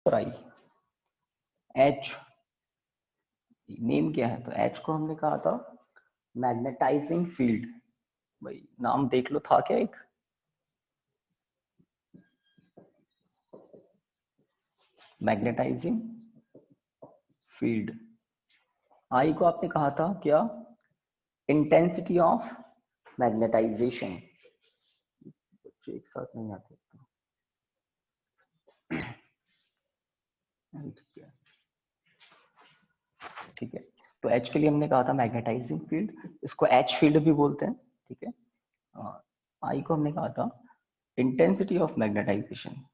और आई, H name क्या है, तो एच को हमने कहा था मैग्नेटाइजिंग फील्ड। भाई नाम देख लो, था क्या एक मैग्नेटाइजिंग फील्ड। आई को आपने कहा था क्या, इंटेंसिटी ऑफ मैग्नेटाइजेशन। बच्चे एक साथ नहीं आते, ठीक है। तो एच के लिए हमने कहा था मैग्नेटाइजिंग फील्ड, इसको एच फील्ड भी बोलते हैं, ठीक है। आई को हमने कहा था intensity of magnetisation.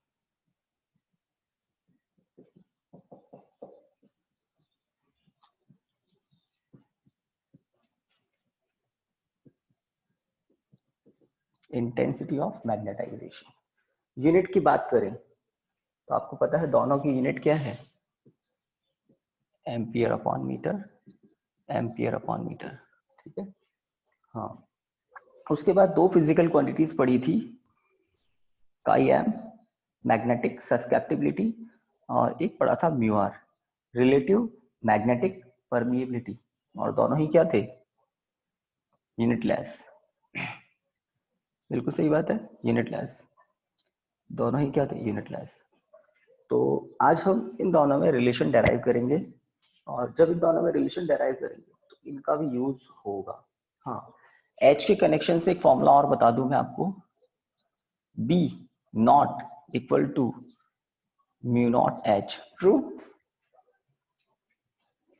Intensity of magnetisation. Unit की बात करें तो आपको पता है दोनों की यूनिट क्या है, ampere upon metre, ampere upon metre, ठीक है। हाँ, उसके बाद दो फिजिकल क्वांटिटीज पढ़ी थी, काई एम मैग्नेटिक सस्केप्टिबिलिटी, और एक पढ़ा था mu r relative magnetic permeability, और दोनों ही क्या थे, यूनिटलेस। बिल्कुल सही बात है, यूनिटलेस, दोनों ही क्या थे, यूनिटलेस। तो आज हम इन दोनों में रिलेशन डेराइव करेंगे, और जब इन दोनों में रिलेशन डेराइव करेंगे तो इनका भी यूज होगा। हाँ, एच के कनेक्शन से एक फॉर्मूला और बता दूं मैं आपको, B naught equal to mu naught H, true.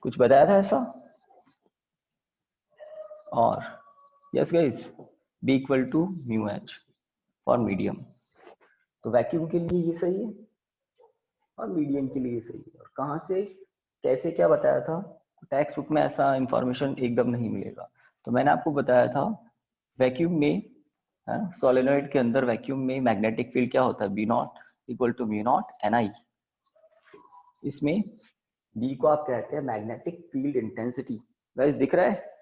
कुछ बताया था ऐसा, और yes guys, B equal to mu H for medium. तो वैक्यूम के लिए ये सही है और मीडियम के लिए सही है। और कहाँ से कैसे क्या बताया था, टेक्स्ट बुक में ऐसा इंफॉर्मेशन एकदम नहीं मिलेगा। तो मैंने आपको बताया था वैक्यूम में, सोलेनोइड के अंदर वैक्यूम में मैग्नेटिक फील्ड क्या होता है, B naught equal to mu naught N I. इसमें बी को आप कहते हैं मैग्नेटिक फील्ड इंटेंसिटी। गाइस दिख रहा है,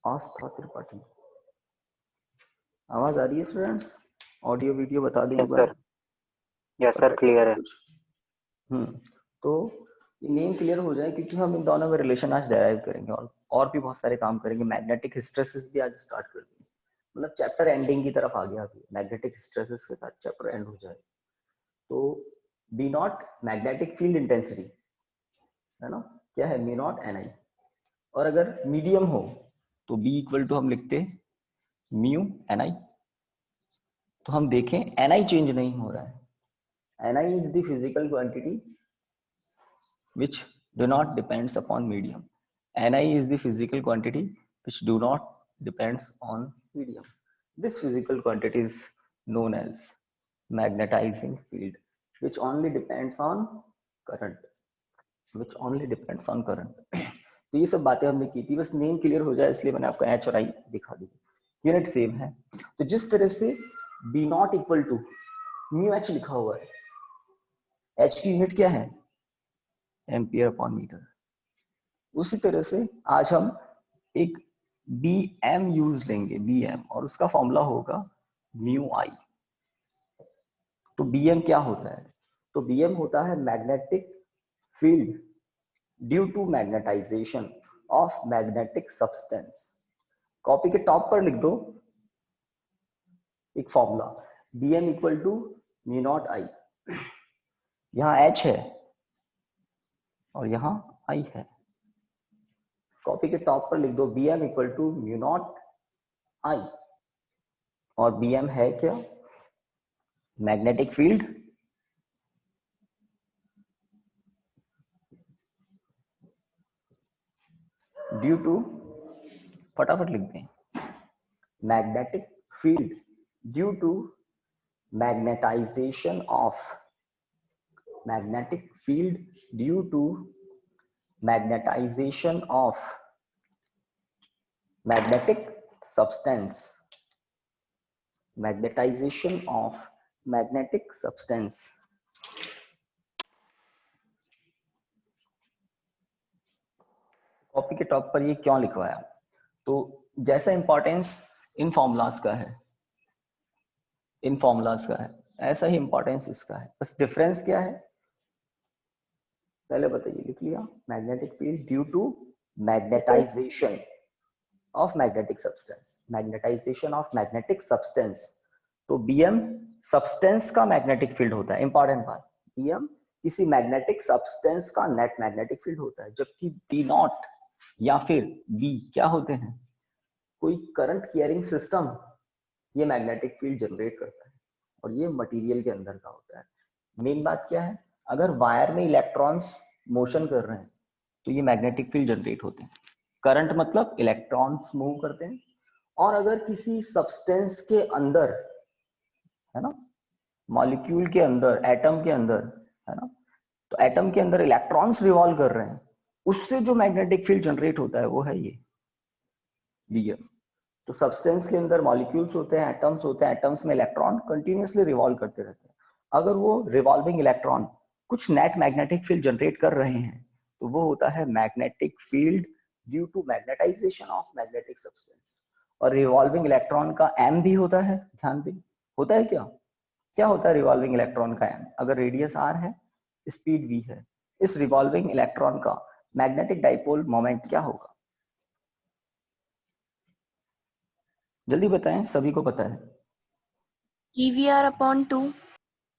आस्था त्रिपाठी, आवाज आ रही है स्टूडेंट्स, ऑडियो वीडियो बता दें एक बार। यस सर, परफेक्ट है क्लियर सब है। कुछ। तो नेम क्लियर हो जाए, क्योंकि हम इन दोनों में रिलेशन आज डेराइव करेंगे, और भी बहुत सारे काम करेंगे। मैग्नेटिक हिस्टेरेसिस भी आज स्टार्ट कर देंगे, मतलब चैप्टर एंडिंग की तरफ आ गया अभी, मैग्नेटिक हिस्टेरेसिस के साथ चैप्टर एंड हो जाए। तो B naught magnetic field intensity है ना, क्या है, बी नॉट एन आई। और अगर मीडियम हो तो बी इक्वल टू हम लिखते म्यू एन आई। तो हम देखें एन आई चेंज नहीं हो रहा है, N I is the physical quantity which do not depends upon medium. Ni is the physical quantity which do not depends on medium. This physical quantity is known as magnetizing field, which only depends on current, which only depends on current. तो ये सब बातें हमने की थी, बस name clear हो जाए इसलिए मैंने आपको एच और आई दिखा दी। यूनिट सेम है, तो जिस तरह से B naught equal to mu H लिखा हुआ है, एच की यूनिट क्या है, एम्पियर अपॉन मीटर, उसी तरह से आज हम एक बी एम यूज लेंगे, बी एम, और उसका फॉर्मूला होगा म्यू आई। तो बी एम क्या होता है, तो बी एम होता है magnetic field due to magnetisation of magnetic substance. Copy के टॉप पर लिख दो एक formula, B M equal to mu naught I. यहां एच है और यहां आई है, कॉपी के टॉप पर लिख दो B M equal to mu naught I. और बी एम है क्या, मैग्नेटिक फील्ड ड्यू टू, फटाफट लिख दें, magnetic field due to magnetisation of, magnetic field due to magnetisation of magnetic substance, magnetisation of magnetic substance. Copy के top पर ये क्यों लिखवाया, तो जैसा इंपॉर्टेंस इन फॉर्मूलाज का है, इन फॉर्मूलाज का है, ऐसा ही इंपॉर्टेंस इसका है, बस डिफरेंस क्या है पहले बताइए, लिख लिया। Magnetic field due to magnetisation of magnetic substance, magnetisation of magnetic substance. तो बीएम सब्सटेंस का मैग्नेटिक फील्ड होता है, इंपॉर्टेंट बात, बीएम किसी मैग्नेटिक सब्सटेंस का नेट मैग्नेटिक फील्ड होता है, जबकि बी नॉट या फिर बी क्या होते हैं, कोई करंट कैरिंग सिस्टम ये मैग्नेटिक फील्ड जनरेट करता है, और ये मटेरियल के अंदर का होता है। मेन बात क्या है, अगर वायर में इलेक्ट्रॉन्स मोशन कर रहे हैं तो ये मैग्नेटिक फील्ड जनरेट होते हैं। करंट मतलब इलेक्ट्रॉन्स मूव करते हैं, और अगर किसी सब्सटेंस के अंदर, है ना, मॉलिक्यूल के अंदर, एटम के अंदर, है ना, तो एटम के अंदर इलेक्ट्रॉन्स रिवॉल्व कर रहे हैं, उससे जो मैग्नेटिक फील्ड जनरेट होता है वो है ये बीएम। तो सब्सटेंस के अंदर मॉलिक्यूल्स होते हैं, एटम्स होते हैं, एटम्स में इलेक्ट्रॉन कंटिन्यूअसली रिवॉल्व करते रहते हैं। अगर वो रिवॉल्विंग इलेक्ट्रॉन कुछ नेट मैग्नेटिक फील्ड जनरेट कर रहे हैं तो वो होता है magnetic field due to magnetisation of magnetic substance. और रिवॉल्विंग इलेक्ट्रॉन का एम भी होता है, ध्यान दें, होता है क्या, क्या होता है रिवॉल्विंग इलेक्ट्रॉन का एम, अगर रेडियस आर है, स्पीड वी है, इस रिवॉल्विंग इलेक्ट्रॉन का मैग्नेटिक डाइपोल मोमेंट क्या होगा, जल्दी बताएं, सभी को पता है। EVR/2।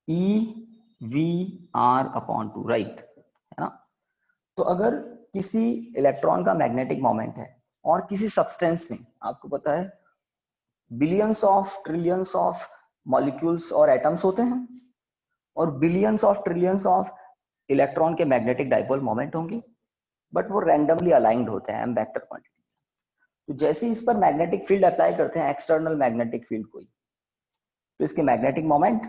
EVR/2, राइट, है ना। तो अगर किसी इलेक्ट्रॉन का मैग्नेटिक मोमेंट है और किसी सब्सटेंस में, आपको पता है billions of trillions of molecules और एटम्स होते हैं, और billions of trillions of electron के मैग्नेटिक डाइपोल मोमेंट होंगे, बट वो रैंडमली अलाइंड होते हैं एम वेक्टर क्वांटिटी। तो जैसे इस पर मैग्नेटिक फील्ड अप्लाई करते हैं, एक्सटर्नल मैग्नेटिक फील्ड कोई, तो इसके मैग्नेटिक मोमेंट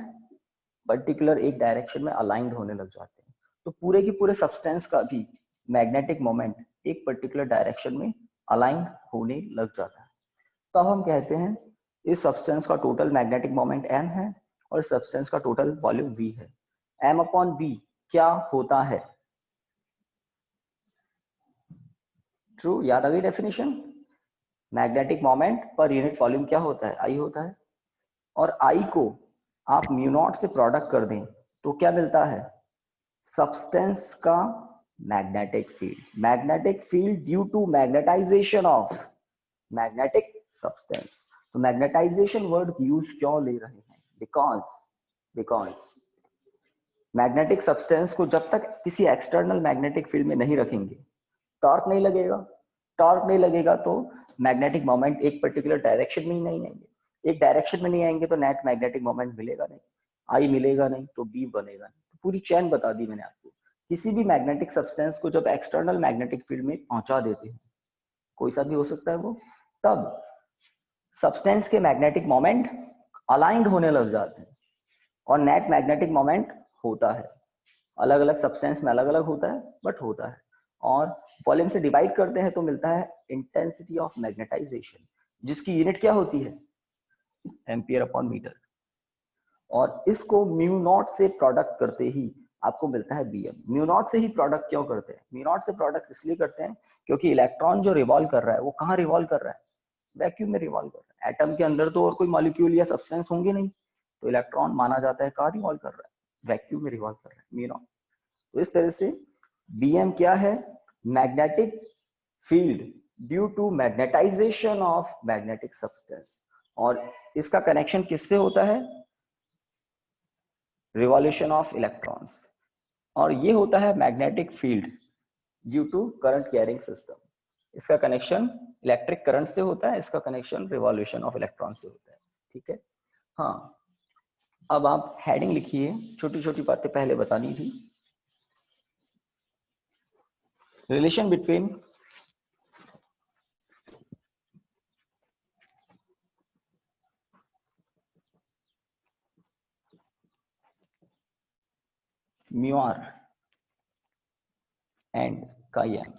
पर्टिकुलर एक डायरेक्शन में अलाइंड होने लग जाते हैं। तो पूरे के पूरे सब्सटेंस का भी मैग्नेटिक मोमेंट एक पर्टिकुलर डायरेक्शन में अलाइन होने लग जाता है। तो अब हम कहते हैं इस सब्सटेंस का टोटल मैग्नेटिक मोमेंट m है और इस सब्सटेंस का टोटल वॉल्यूम v है। m/v क्या होता है, ट्रू, याद आ गई definition, magnetic moment per unit volume क्या होता है, I होता है। और I को आप म्यू नॉट से प्रोडक्ट कर दें तो क्या मिलता है, सब्सटेंस का magnetic field due to magnetisation of magnetic substance. तो मैग्नेटाइजेशन वर्ड यूज क्यों ले रहे हैं, बिकॉज मैग्नेटिक सब्सटेंस को जब तक किसी एक्सटर्नल मैग्नेटिक फील्ड में नहीं रखेंगे, टॉर्क नहीं लगेगा, टॉर्क नहीं लगेगा तो मैग्नेटिक मोमेंट एक पर्टिकुलर डायरेक्शन में ही नहीं आएंगे, एक डायरेक्शन में नहीं आएंगे तो नेट मैग्नेटिक मोमेंट मिलेगा नहीं, आई मिलेगा नहीं तो बी बनेगा नहीं। तो पूरी चेन बता दी मैंने आपको। किसी भी मैग्नेटिक सब्सटेंस को जब एक्सटर्नल मैग्नेटिक फील्ड में पहुंचा देते हैं, कोई सा भी हो सकता है वो, तब सब्सटेंस के मैग्नेटिक मोमेंट अलाइंड होने लग जाते हैं और नेट मैग्नेटिक मोमेंट होता है। अलग अलग सब्सटेंस में अलग अलग होता है, बट होता है। और वॉल्यूम से डिवाइड करते हैं तो मिलता है इंटेंसिटी ऑफ मैग्नेटाइजेशन, जिसकी यूनिट क्या होती है, एम्पियर/मीटर। और इसको म्यू नॉट से प्रोडक्ट करते ही आपको मिलता है बीएम। म्यू नॉट से ही प्रोडक्ट क्यों करते हैं, म्यू नॉट से प्रोडक्ट इसलिए करते हैं क्योंकि इलेक्ट्रॉन जो रिवॉल्व कर रहा है वो कहाँ रिवॉल्व कर रहा है, वैक्यूम में रिवॉल्व कर रहा है। एटम के अंदर तो और कोई मॉलिक्यूल या सब्सटेंस होंगे नहीं, तो इलेक्ट्रॉन माना जाता है कहाँ रिवॉल्व कर रहा है, वैक्यूम में रिवॉल्व कर रहा है, म्यू नॉट। तो इस तरह से बीएम क्या है, magnetic field due to magnetisation of magnetic substance. और इसका कनेक्शन किससे होता है, रिवॉल्यूशन ऑफ इलेक्ट्रॉन्स। और ये होता है magnetic field due to current carrying system. इसका कनेक्शन इलेक्ट्रिक करंट से होता है, इसका कनेक्शन रिवॉल्यूशन ऑफ इलेक्ट्रॉन से होता है, ठीक है। हाँ, अब आप हेडिंग लिखिए, छोटी छोटी बातें पहले बतानी थी। Relation between mu r and chi m।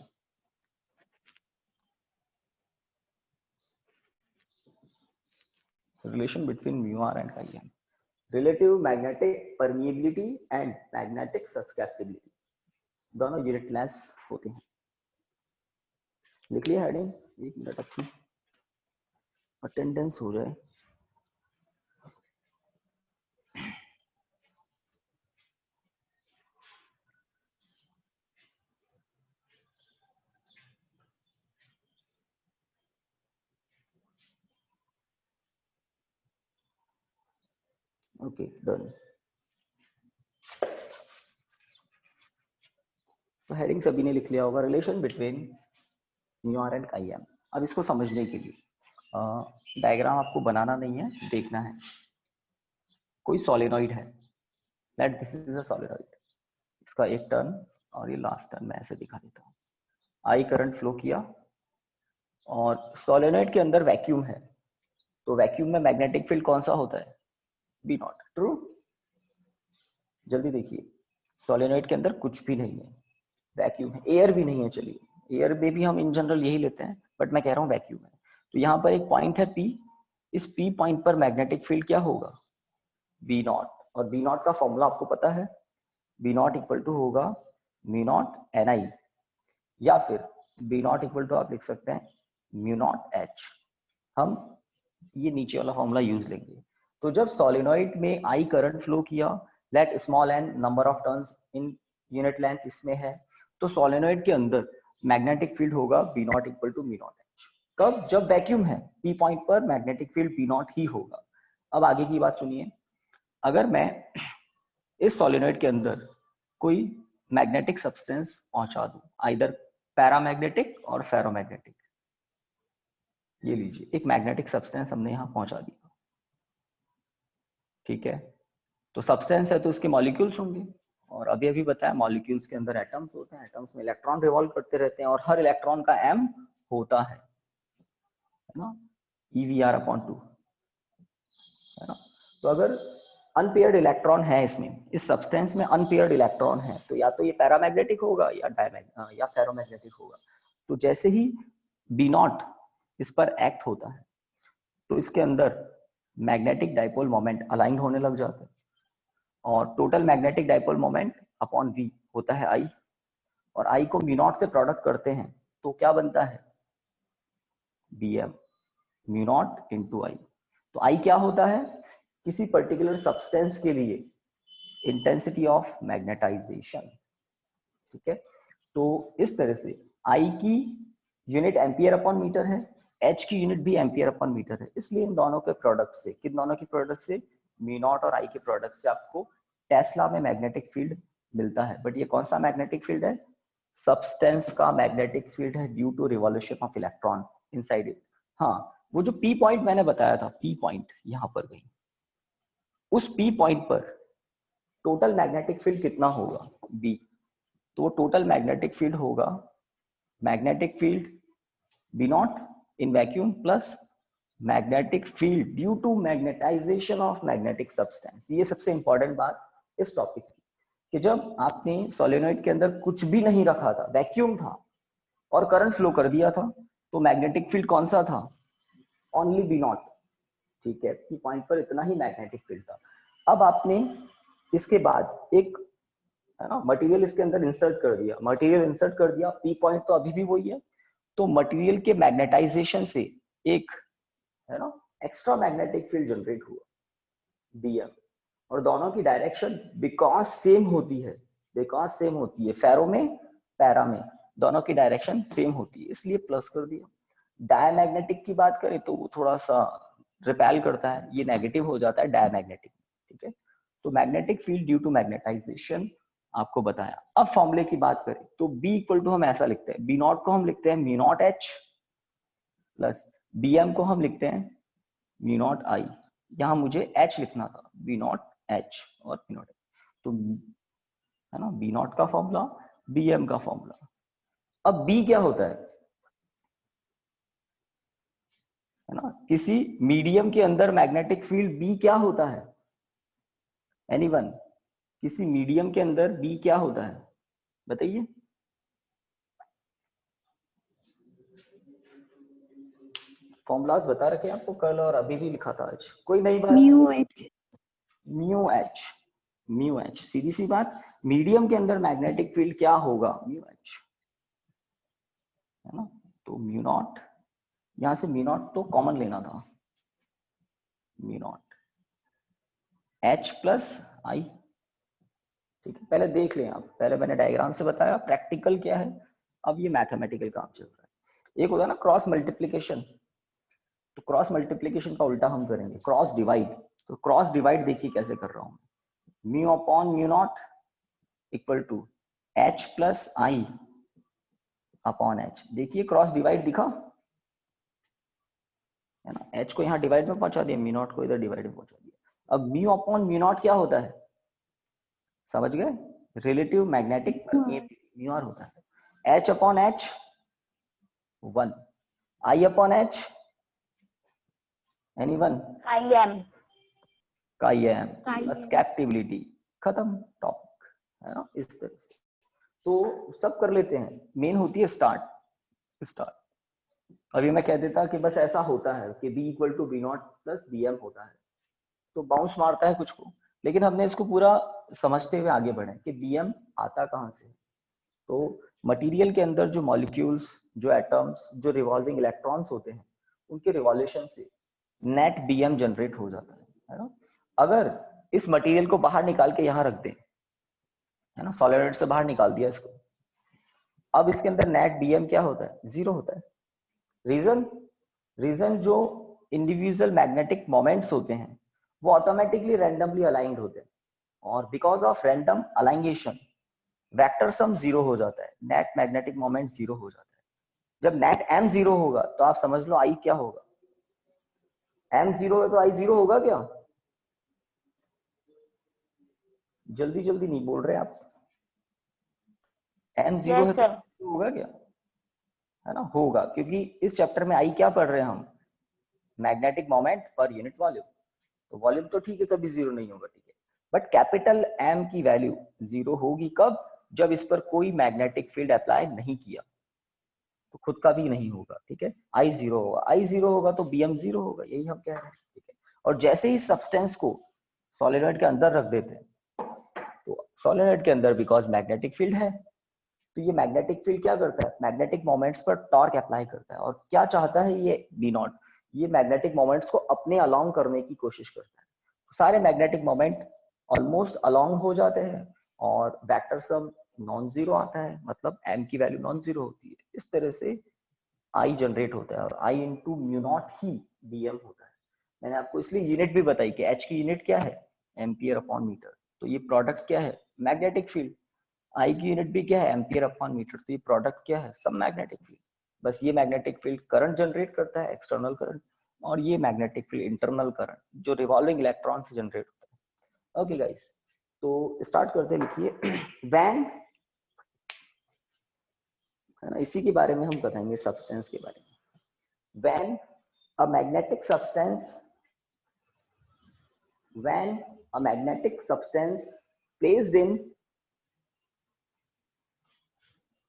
Relation between mu r and chi m, relative magnetic permeability and magnetic susceptibility, दोनों यूनिटलेस होते हैं। लिख लिया हेडिंग, एक मिनट अपनी अटेंडेंस हो जाए। Okay done. तो हेडिंग सभी ने लिख लिया होगा, relation between mu are and I M. अब इसको समझने के लिए डायग्राम आपको बनाना नहीं है, देखना है। कोई सोलेनॉइड है, let this is a solenoid, इसका एक टर्न और ये लास्ट टर्न मैं ऐसे दिखा देता हूँ। आई करंट फ्लो किया और सोलेनॉइड के अंदर वैक्यूम है, तो वैक्यूम में मैग्नेटिक फील्ड कौन सा होता है? B naught. ट्रू? जल्दी देखिए, सोलेनॉइड के अंदर कुछ भी नहीं है, वैक्यूम है। एयर भी नहीं है, चलिए एयर में भी हम इन जनरल यही लेते हैं, बट मैं कह रहा हूँ वैक्यूम है। तो यहाँ पर एक पॉइंट है P, इस P पॉइंट पर मैग्नेटिक फील्ड क्या होगा? B naught. और बी नॉट का फॉर्मूला आपको पता है, बी नॉट इक्वल टू होगा म्यू नॉट एन आई, या फिर बी नॉट इक्वल टू आप लिख सकते हैं म्यू नॉट एच। हम ये नीचे वाला फॉर्मूला यूज लेंगे। तो जब सोलेनॉइड में आई करंट फ्लो किया, let small n number of turns in unit length इसमें है, तो सोलेनॉइड के अंदर मैग्नेटिक फील्ड होगा B naught equal to mu naught H. कब? जब वैक्यूम है, पी पॉइंट पर मैग्नेटिक फील्ड बी नॉट ही होगा। अब आगे की बात सुनिए, अगर मैं इस सोलेनॉइड के अंदर कोई मैग्नेटिक सब्सटेंस पहुंचा दूं, आइदर पैरामैग्नेटिक और फेरोमैग्नेटिक, ये लीजिए एक मैग्नेटिक सब्सटेंस हमने यहां पहुंचा दिया, ठीक है। तो सब्सटेंस है तो उसके मॉलिक्यूल्स होंगे, और अभी अभी बताया मॉलिक्यूल्स के अंदर एटम्स होते हैं, एटम्स में इलेक्ट्रॉन रिवॉल्व करते रहते हैं, और हर इलेक्ट्रॉन का m होता है ना, EVR/2, है ना। तो अगर अनपेयर्ड इलेक्ट्रॉन है इसमें, इस सब्सटेंस में अनपेयर्ड इलेक्ट्रॉन है, तो या तो ये पैरामैग्नेटिक होगा या फेरोमैग्नेटिक होगा। तो जैसे ही बी नॉट इस पर एक्ट होता है, तो इसके अंदर मैग्नेटिक डाइपोल मोमेंट अलाइन होने लग जाता है, और total magnetic dipole moment upon V होता है आई, और आई को म्यू नॉट से प्रोडक्ट करते हैं तो क्या बनता है? BM, म्यू नॉट इंटू आई। तो आई क्या होता है? किसी पर्टिकुलर सब्सटेंस के लिए इंटेंसिटी ऑफ मैग्नेटाइजेशन, ठीक है। तो इस तरह से आई की यूनिट एम्पियर अपॉन मीटर है, एच की यूनिट भी एम्पियर अपॉन मीटर है, इसलिए इन दोनों के प्रोडक्ट से, किन दोनों के प्रोडक्ट से? म्यू नॉट और आई के प्रोडक्ट से आपको टेस्ला में मैग्नेटिक फील्ड मिलता है। बट ये कौन सा मैग्नेटिक फील्ड है? सब्सटेंस का मैग्नेटिक फील्ड है, due to revolution of electron inside it. हाँ, वो जो पी पॉइंट मैंने बताया था, पी पॉइंट यहां पर गई, उस पी पॉइंट पर टोटल मैग्नेटिक फील्ड कितना होगा? बी। तो वो टोटल मैग्नेटिक फील्ड होगा magnetic field B naught in vacuum plus magnetic field due to magnetisation of magnetic substance. ये सबसे इंपॉर्टेंट बात इस टॉपिक की, कि जब आपने सोलेनॉइड के अंदर कुछ भी नहीं रखा था, वैक्यूम था, और करंट फ्लो कर दिया था, तो मैग्नेटिक फील्ड कौन सा था? ओनली बी नॉट, ठीक है। पी पॉइंट पर इतना ही मैग्नेटिक फील्ड था। अब आपने इसके बाद एक, है ना, मटेरियल इसके अंदर इंसर्ट कर दिया, मटेरियल इंसर्ट कर दिया, पी पॉइंट तो अभी भी वही है, तो मटेरियल के मैग्नेटाइजेशन से एक, है ना, एक्स्ट्रा मैग्नेटिक फील्ड जनरेट हुआ, BM, और दोनों की डायरेक्शन बिकॉज सेम होती है, फेरो में, पैरा में, दोनों की डायरेक्शन सेम होती है, इसलिए प्लस कर दिया। डायमैग्नेटिक की बात करें तो वो थोड़ा सा रिपेल करता है, ये नेगेटिव हो जाता है डायमैग्नेटिक, ठीक है। तो magnetic field due to magnetisation आपको बताया। अब फॉर्मूले की बात करें तो B इक्वल टू हम ऐसा लिखते हैं, बी नॉट को हम लिखते हैं mu naught H, plus BM को हम लिखते हैं म्यू नॉट आई। यहाँ मुझे H लिखना था, बी नॉट एच और म्यू नॉट, तो है ना, बी नॉट का फॉर्मूला, BM का फॉर्मूला। अब B क्या होता है ना, किसी मीडियम के अंदर मैग्नेटिक फील्ड B क्या होता है? एनीवन? किसी मीडियम के अंदर B क्या होता है, बताइए। फॉर्मूलाज बता रखे आपको कल, और अभी भी लिखा था आज, कोई नई बात? Mu H. Mu H, mu H, सीधी सी बात। मीडियम के अंदर मैग्नेटिक फील्ड क्या होगा? म्यू एच, है ना। तो म्यू नॉट, यहां से म्यू नॉट तो कॉमन लेना था, म्यू नॉट एच प्लस आई, ठीक है। पहले देख लें आप, पहले मैंने डायग्राम से बताया, प्रैक्टिकल क्या है, अब ये मैथमेटिकल काम चल रहा है। एक होता है ना क्रॉस मल्टीप्लीकेशन, तो क्रॉस मल्टीप्लीकेशन का उल्टा हम करेंगे, क्रॉस डिवाइड। तो क्रॉस डिवाइड देखिए कैसे कर रहा हूं, mu upon mu naught equal to H plus I upon H. देखिए क्रॉस डिवाइड दिखा है ना, एच को यहाँ डिवाइड में पहुंचा दिया, म्यू नॉट को इधर डिवाइड में पहुंचा दिया। अब म्यू अपॉन म्यू नॉट क्या होता है, समझ गए, relative magnetic permeability mu R होता है। H upon H 1, I upon H anyone, I M chi M, susceptibility, खत्म टॉपिक, है ना, इस तरह से। तो सब कर लेते हैं, मेन होती है स्टार्ट। अभी मैं कह देता कि बस ऐसा होता है कि b equal to B naught plus B M होता है, तो बाउंस मारता है कुछ को, लेकिन हमने इसको पूरा समझते हुए आगे बढ़े कि बी एम आता कहाँ से। तो मटेरियल के अंदर जो मॉलिक्यूल्स, जो एटम्स, जो रिवॉल्विंग इलेक्ट्रॉन्स होते हैं, उनके रिवॉल्यूशन से नेट बीएम जनरेट हो जाता है ना। अगर इस मटेरियल को बाहर निकाल के यहाँ रख दें, है ना, सॉलिड से बाहर निकाल दिया इसको, अब इसके अंदर नेट बीएम क्या होता है, 0 होता है। रीजन जो इंडिविजुअल मैग्नेटिक मोमेंट्स होते हैं वो ऑटोमेटिकली रैंडमली अलाइंड होते हैं, और बिकॉज ऑफ रैंडम अलाइंगेशन वेक्टर सम 0 हो जाता है, नेट मैग्नेटिक मोमेंट 0 हो जाता है। जब नेट m 0 होगा तो आप समझ लो I क्या होगा, m 0 है तो I 0 होगा क्या, जल्दी जल्दी नहीं बोल रहे आप, m 0 है तो होगा क्या, है ना, होगा, क्योंकि इस चैप्टर में I क्या पढ़ रहे हैं हम, magnetic moment per unit volume. तो वॉल्यूम तो ठीक है कभी 0 नहीं होगा, ठीक है, बट कैपिटल M की वैल्यू 0 होगी कब, जब इस पर कोई मैग्नेटिक फील्ड अप्लाई नहीं किया, तो खुद का भी नहीं होगा, ठीक है। I 0 होगा, I 0 होगा तो BM 0 होगा, यही हम कह रहे हैं, ठीक है। और जैसे ही सब्सटेंस को सॉलिडोइड के अंदर रख देते हैं, तो सॉलिडोइड के अंदर बिकॉज मैग्नेटिक फील्ड है, तो ये मैग्नेटिक फील्ड क्या करता है, मैग्नेटिक मोमेंट्स पर टॉर्क अप्लाई करता है, और क्या चाहता है ये बी नॉट, ये मैग्नेटिक मोमेंट्स को अपने अलोंग करने की कोशिश करता है। सारे मैग्नेटिक मोमेंट ऑलमोस्ट अलोंग हो जाते हैं, और वेक्टर सम नॉन जीरो आता है, मतलब m की वैल्यू नॉन जीरो होती है। इस तरह से I जनरेट होता है, और I into mu naught he bm होता है। मैंने आपको इसलिए यूनिट भी बताई कि h की यूनिट क्या है, एम्पियर अपॉन मीटर, तो ये प्रोडक्ट क्या है, मैग्नेटिक फील्ड। I की यूनिट भी क्या है, एम्पियर अपॉन मीटर, तो ये प्रोडक्ट क्या है, सब मैग्नेटिक फील्ड। बस ये मैग्नेटिक फील्ड करंट जनरेट करता है, एक्सटर्नल करंट, और ये मैग्नेटिक फील्ड इंटरनल करंट जो रिवॉल्विंग इलेक्ट्रॉन से जनरेट होता है। ओके गाइस, तो स्टार्ट करते, लिखिए व्हेन, है ना, इसी के बारे में हम बताएंगे, सब्सटेंस के बारे में। When a magnetic substance, when a magnetic substance placed in,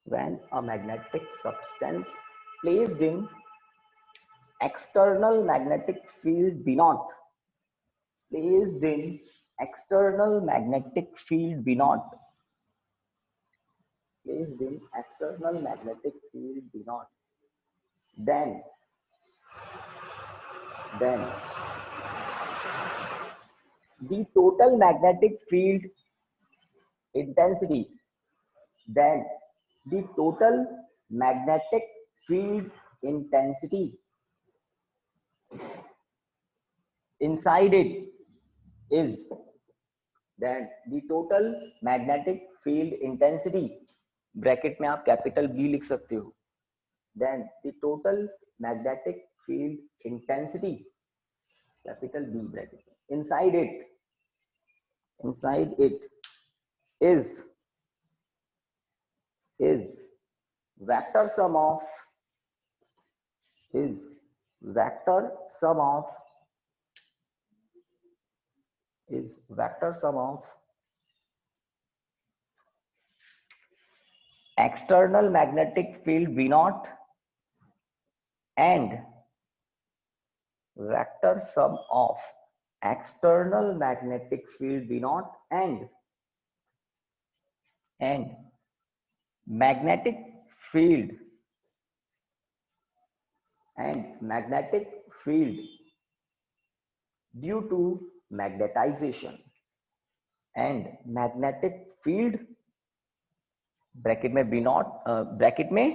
when a magnetic substance placed in external magnetic field B naught, placed in external magnetic field B naught, placed in external magnetic field B naught, then the total magnetic field intensity, then the total magnetic field intensity inside it is, then the total magnetic field intensity, bracket में आप capital B लिख सकते हो, then the total magnetic field intensity, capital B bracket में, inside it is vector sum of, is vector sum of, is vector sum of external magnetic field B naught and vector sum of external magnetic field B naught and magnetic field due to magnetization, and magnetic field bracket में B naught, bracket में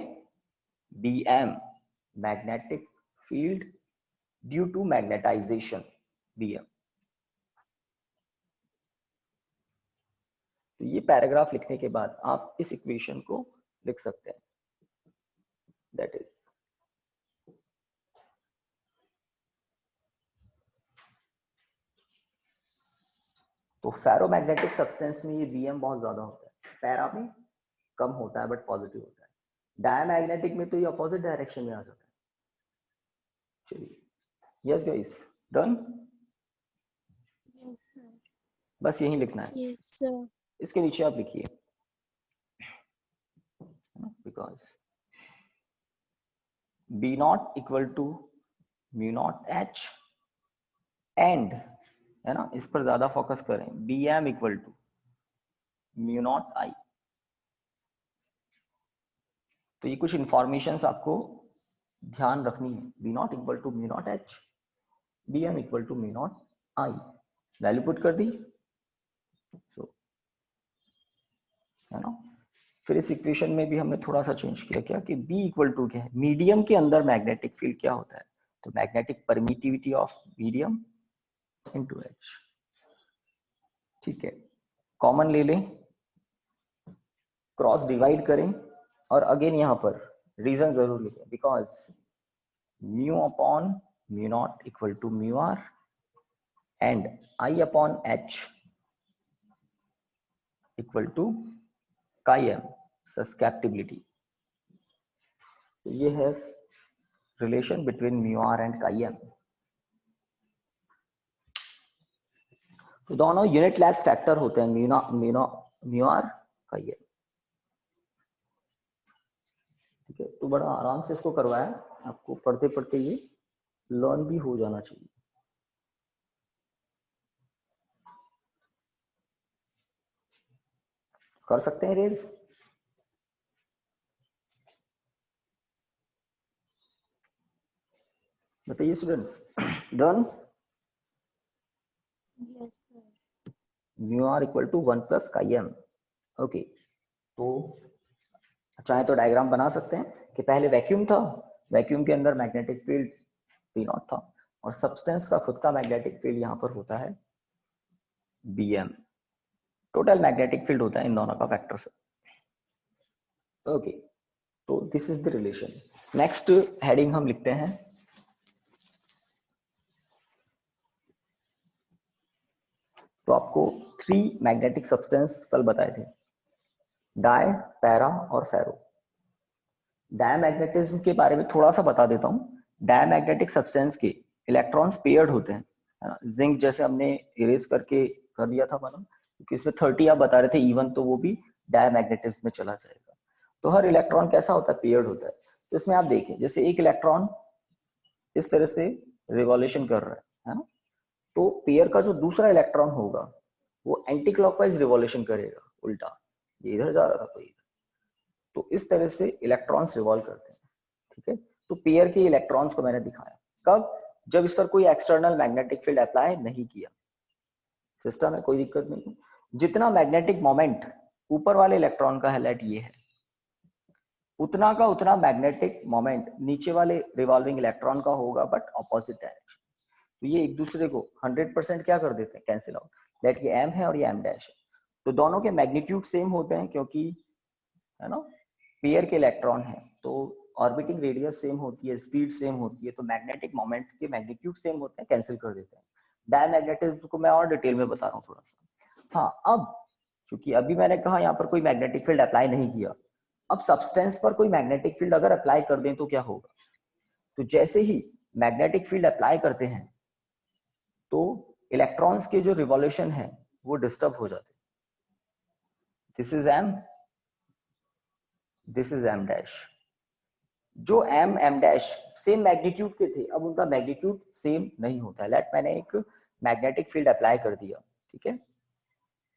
BM, magnetic field due to magnetisation BM, तो ये paragraph लिखने के बाद आप इस equation को लिख सकते हैं, दैट इज तो फेरोमैग्नेटिक सब्सटेंस में ये Vm बहुत ज्यादा होता है, पैरा में कम होता है बट पॉजिटिव होता है, डायमैग्नेटिक में तो ये अपोजिट डायरेक्शन में आ जाता है। चलिए yes guys done. Yes sir. बस यही लिखना है। Yes sir. इसके नीचे आप लिखिए because B naught equal to mu naught H and, है ना, इस पर ज्यादा फोकस करें, B M equal to mu naught I. तो ये कुछ इंफॉर्मेशन आपको ध्यान रखनी है। B naught equal to mu naught H, B M equal to mu naught I, value put कर दी। so, है ना, फिर इस इक्वेशन में भी हमने थोड़ा सा चेंज किया, क्या कि B इक्वल टू क्या है, मीडियम के अंदर मैग्नेटिक फील्ड क्या होता है, तो magnetic permittivity of medium into H। ठीक है, कॉमन ले लें, क्रॉस डिवाइड करें, और अगेन यहां पर रीजन जरूर लिखें, because mu upon mu naught equal to mu are and I upon H equal to chi M, susceptibility. ये है relation between mu are and chi M. तो दोनों यूनिट लेस फैक्टर होते हैं, म्यू आर काई M. ठीक है, तो बड़ा आराम से इसको करवाया, आपको पढ़ते पढ़ते ये लर्न भी हो जाना चाहिए। कर सकते हैं रेज? बताइए students, done? Yes sir. Mu r equal to 1 plus chi M. Okay, तो चाहे तो डायग्राम बना सकते हैं कि पहले वैक्यूम था, वैक्यूम के अंदर मैग्नेटिक फील्ड पी नॉट था, और सब्सटेंस का खुद का मैग्नेटिक फील्ड यहाँ पर होता है Bm। टोटल मैग्नेटिक फील्ड होता है इन दोनों का फैक्टर से। ओके, तो this is the relation. Next heading हम लिखते हैं तो आपको 3 मैग्नेटिक सब्सटेंस कल बताए थे, डाई, पैरा और फेरो। डायमैग्नेटिज्म के बारे में थोड़ा सा बता देता हूँ। डायमैग्नेटिक सब्सटेंस के इलेक्ट्रॉन्स पेयर्ड होते हैं, है ना। जिंक जैसे हमने इरेज करके कर दिया था मालूम, क्योंकि इसमें 30 आप बता रहे थे इवन, तो वो भी डायमैग्नेटिज्म में चला जाएगा। तो हर इलेक्ट्रॉन कैसा होता है, पेयर्ड होता है। तो इसमें आप देखें, जैसे एक इलेक्ट्रॉन इस तरह से रिवॉल्यूशन कर रहा है ना, तो पेयर का जो दूसरा इलेक्ट्रॉन होगा वो एंटी क्लॉकवाइज रिवॉल्यूशन करेगा, उल्टा, ये इधर जा रहा था कोई, तो इस तरह से इलेक्ट्रॉन्स रिवॉल्व करते हैं। ठीक है, तो पेयर के इलेक्ट्रॉन्स को मैंने दिखाया कब, जब इस पर कोई एक्सटर्नल मैग्नेटिक फील्ड अप्लाई नहीं किया, सिस्टम में कोई दिक्कत नहीं। जितना मैग्नेटिक मोमेंट ऊपर वाले इलेक्ट्रॉन का हाईलाइट ये है, उतना का उतना मैग्नेटिक मोमेंट नीचे वाले रिवॉल्विंग इलेक्ट्रॉन का होगा, बट ऑपोजिट डायरेक्शन। तो ये एक दूसरे को 100% क्या कर देते हैं, कैंसिल आउट। दैट ये एम है और ये एम डैश है, तो दोनों के मैग्नीट्यूड सेम होते हैं, क्योंकि, है ना, पेयर के इलेक्ट्रॉन है, तो ऑर्बिटिंग रेडियस सेम होती है, स्पीड सेम होती है, तो मैग्नेटिक मोमेंट के मैग्नीट्यूड सेम होते हैं, कैंसिल कर देते हैं। डायमैग्नेटिज्म को मैं और डिटेल में बता रहा हूँ थोड़ा सा। हाँ, अब क्योंकि अभी मैंने कहा यहाँ पर कोई मैग्नेटिक फील्ड अप्लाई नहीं किया, अब सब्सटेंस पर कोई मैग्नेटिक फील्ड अगर अप्लाई कर दें तो क्या होगा। तो जैसे ही मैग्नेटिक फील्ड अप्लाई करते हैं तो इलेक्ट्रॉन्स के जो रिवॉल्यूशन है वो डिस्टर्ब हो जाते हैं। This is M, this is M dash. जो M M dash same magnitude के थे, अब उनका मैग्नीट्यूड सेम नहीं होता है। लेट मैंने एक मैग्नेटिक फील्ड अप्लाई कर दिया, ठीक है,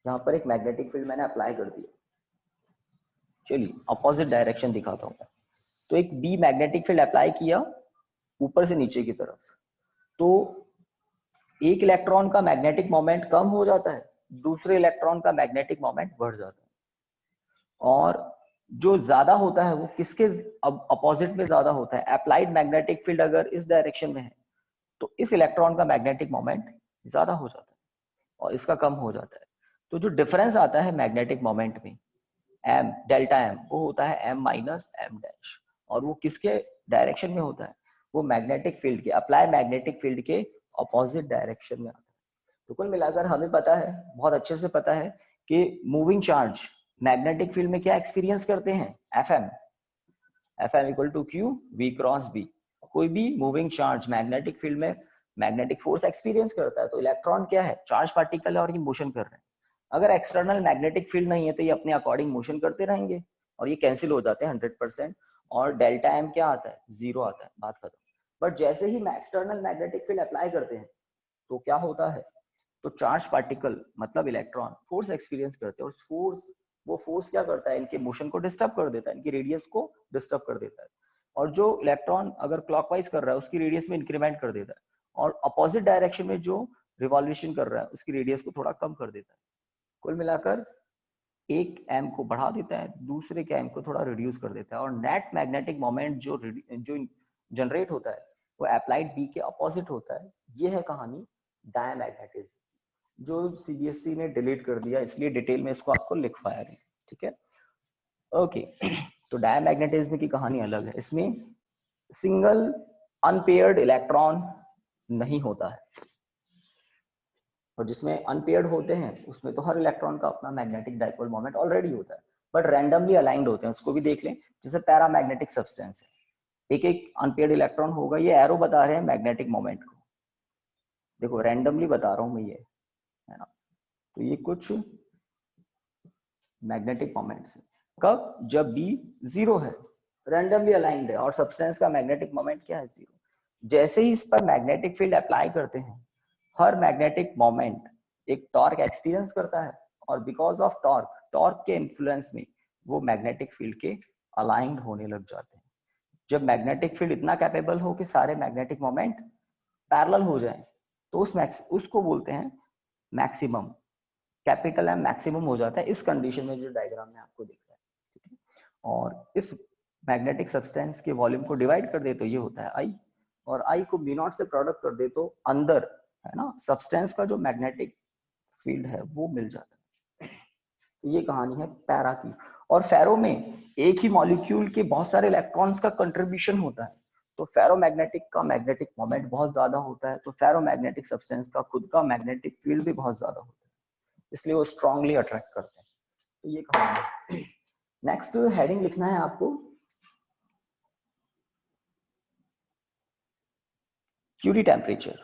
यहाँ पर एक मैग्नेटिक फील्ड मैंने अप्लाई कर दिया। चलिए अपोजिट डायरेक्शन दिखाता हूँ। तो एक बी मैग्नेटिक फील्ड अप्लाई किया ऊपर से नीचे की तरफ, तो एक इलेक्ट्रॉन का मैग्नेटिक मोमेंट कम हो जाता है, दूसरे इलेक्ट्रॉन का मैग्नेटिक मोमेंट बढ़ जाता है। और जो ज्यादा होता है वो किसके अपोजिट में ज्यादा होता है, अप्लाइड मैग्नेटिक फील्ड अगर इस डायरेक्शन में है तो इस इलेक्ट्रॉन का मैग्नेटिक मोमेंट ज्यादा हो जाता है और इसका कम हो जाता है। तो जो डिफरेंस आता है मैग्नेटिक मोमेंट में एम डेल्टा एम, वो होता है एम माइनस एम डैश, और वो किसके डायरेक्शन में होता है? वो मैग्नेटिक फील्ड के, अप्लाई मैग्नेटिक फील्ड के अपोजिट डायरेक्शन में आता है। तो कुल मिलाकर हमें पता है, बहुत अच्छे से पता है कि मूविंग चार्ज मैग्नेटिक फील्ड में क्या एक्सपीरियंस करते हैं? F M equal to Q V cross B. कोई भी मूविंग चार्ज मैग्नेटिक फील्ड में मैग्नेटिक फोर्स एक्सपीरियंस करता है, तो इलेक्ट्रॉन क्या है? चार्ज पार्टिकल है और ये मोशन कर रहे हैं। अगर एक्सटर्नल मैग्नेटिक फील्ड नहीं है तो ये अपने अकॉर्डिंग मोशन करते रहेंगे और ये कैंसिल हो जाते हैं 100%, और डेल्टा एम क्या आता है? 0 आता है, बात खत्म। बट जैसे ही एक्सटर्नल मैग्नेटिक फील्ड अप्लाई करते हैं तो क्या होता है? तो चार्ज पार्टिकल मतलब इलेक्ट्रॉन फोर्स एक्सपीरियंस करते हैं, और वो फोर्स क्या करता है? इनके मोशन को डिस्टर्ब कर देता है, इनकी रेडियस को डिस्टर्ब कर देता है। और जो इलेक्ट्रॉन अगर क्लॉकवाइज कर रहा है उसकी रेडियस में इंक्रीमेंट कर देता है, और अपोजिट डायरेक्शन में जो रिवॉल्यूशन कर रहा है उसकी रेडियस को थोड़ा कम कर देता है। कुल मिलाकर एक एम को बढ़ा देता है, दूसरे के एम को थोड़ा रिड्यूस कर देता है, और नेट मैग्नेटिक मोमेंट जो जनरेट होता है वो अप्लाइड बी के अपोजिट होता है। ये है कहानी डायमैग्नेटिज्म, जो सीबीएसई ने डिलीट कर दिया, इसलिए डिटेल में इसको आपको लिखवाया नहीं। ठीक है, ओके। तो डायमैग्नेटिज्म की कहानी अलग है, इसमें सिंगल अनपेयर्ड इलेक्ट्रॉन नहीं होता है, और जिसमें अनपेयर्ड होते हैं उसमें तो हर इलेक्ट्रॉन का अपना मैग्नेटिक डाइपोल मोमेंट ऑलरेडी होता है, बट रैंडमली अलाइंड होते हैं। उसको भी देख लें, जैसे पैरामैग्नेटिक सब्सटेंस है, एक एक अनपेयर्ड इलेक्ट्रॉन होगा। ये एरो बता रहे हैं मैग्नेटिक मोमेंट को, देखो रैंडमली बता रहा हूं मैं, ये है ना। तो ये कुछ मैग्नेटिक मोमेंट्स, कब? जब बी 0 है, रैंडमली अलाइंड है, और सब्सटेंस का मैग्नेटिक मोमेंट क्या है? 0। जैसे ही इस पर मैग्नेटिक फील्ड अप्लाई करते हैं, हर मैग्नेटिक मोमेंट एक टॉर्क एक्सपीरियंस करता है, और बिकॉज ऑफ टॉर्क के इन्फ्लुएंस में वो मैग्नेटिक फील्ड के अलाइंड होने लग जाते हैं। जब मैग्नेटिक फील्ड इतना कैपेबल हो कि सारे मैग्नेटिक मोमेंट पैरेलल हो जाएं, तो उसको बोलते हैं मैक्सिमम, कैपिटल एम मैक्सिमम हो जाता है इस कंडीशन में जो डायग्राम में आपको दिख रहा है। ठीक है, और इस मैग्नेटिक सब्सटेंस के वॉल्यूम को डिवाइड कर दे तो ये होता है आई, और आई को बी नॉट से प्रोडक्ट कर दे तो अंदर, है ना, सब्सटेंस का जो मैग्नेटिक फील्ड है वो मिल जाता है। तो ये कहानी है पैरा की। और फेरो में एक ही मॉलिक्यूल के बहुत सारे इलेक्ट्रॉन्स का कंट्रीब्यूशन होता है, तो फेरोमैग्नेटिक का मैग्नेटिक मोमेंट बहुत ज्यादा होता है, तो फेरोमैग्नेटिक सब्सटेंस का खुद का मैग्नेटिक फील्ड भी बहुत ज्यादा होता है, इसलिए वो स्ट्रांगली अट्रैक्ट करते हैं। तो ये कहानी है। नेक्स्ट हेडिंग लिखना है आपको, Curie temperature.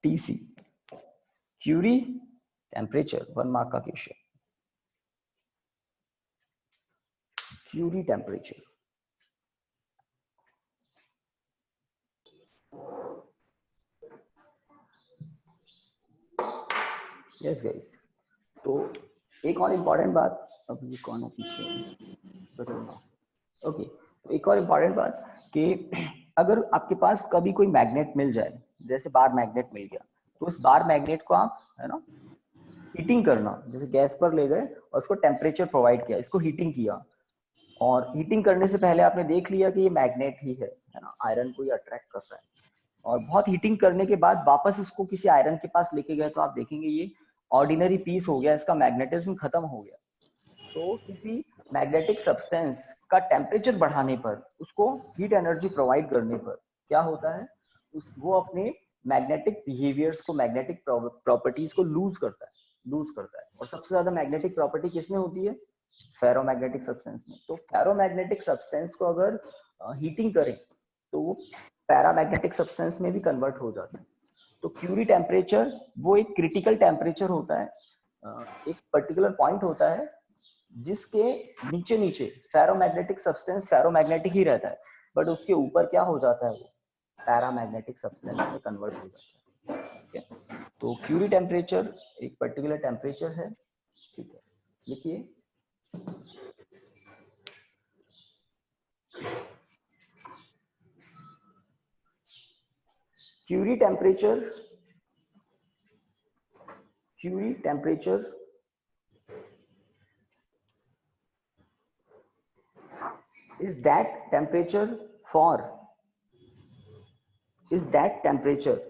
TC, Curie temperature, 1 mark का question. Curie temperature, yes guys. तो एक और इम्पॉर्टेंट बात, अब ये कौन है पीछे? ओके, तो एक और इम्पॉर्टेंट बात कि अगर आपके पास कभी कोई मैग्नेट मिल जाए, जैसे बार मैग्नेट मिल गया, तो उस बार मैग्नेट को आप, है ना, हीटिंग करना, जैसे गैस पर ले गए और उसको टेम्परेचर प्रोवाइड किया, इसको हीटिंग किया, और हीटिंग करने से पहले आपने देख लिया कि ये मैग्नेट ही है ना, आयरन को ये अट्रैक्ट कर रहा है, और बहुत हीटिंग करने के बाद वापस इसको किसी आयरन के पास लेके गए तो आप देखेंगे ये ऑर्डिनरी पीस हो गया, इसका मैग्नेटिज्म खत्म हो गया। तो किसी मैग्नेटिक सब्सटेंस का टेम्परेचर बढ़ाने पर, उसको हीट एनर्जी प्रोवाइड करने पर क्या होता है, वो अपने मैग्नेटिक बिहेवियर्स को, मैग्नेटिक प्रॉपर्टीज को लूज करता है। और सबसे ज्यादा मैग्नेटिक प्रॉपर्टी किसमें होती है? फेरोमैग्नेटिक सब्सटेंस में। तो फेरोमैग्नेटिक सब्सटेंस को अगर हीटिंग करें तो वो पैरामैग्नेटिक सब्सटेंस में भी कन्वर्ट हो जाता है। तो क्यूरी टेम्परेचर वो एक क्रिटिकल टेम्परेचर होता है, एक पर्टिकुलर पॉइंट होता है जिसके नीचे नीचे फेरोमैग्नेटिक सब्सटेंस फेरोमैग्नेटिक ही रहता है, बट उसके ऊपर क्या हो जाता है, वो पैरामैग्नेटिक सब्सटेंस में कन्वर्ट हो जाता है। ठीक है, तो क्यूरी टेम्परेचर एक पर्टिकुलर टेम्परेचर है। ठीक है, लिखिए, Curie temperature is that temperature for is that temperature,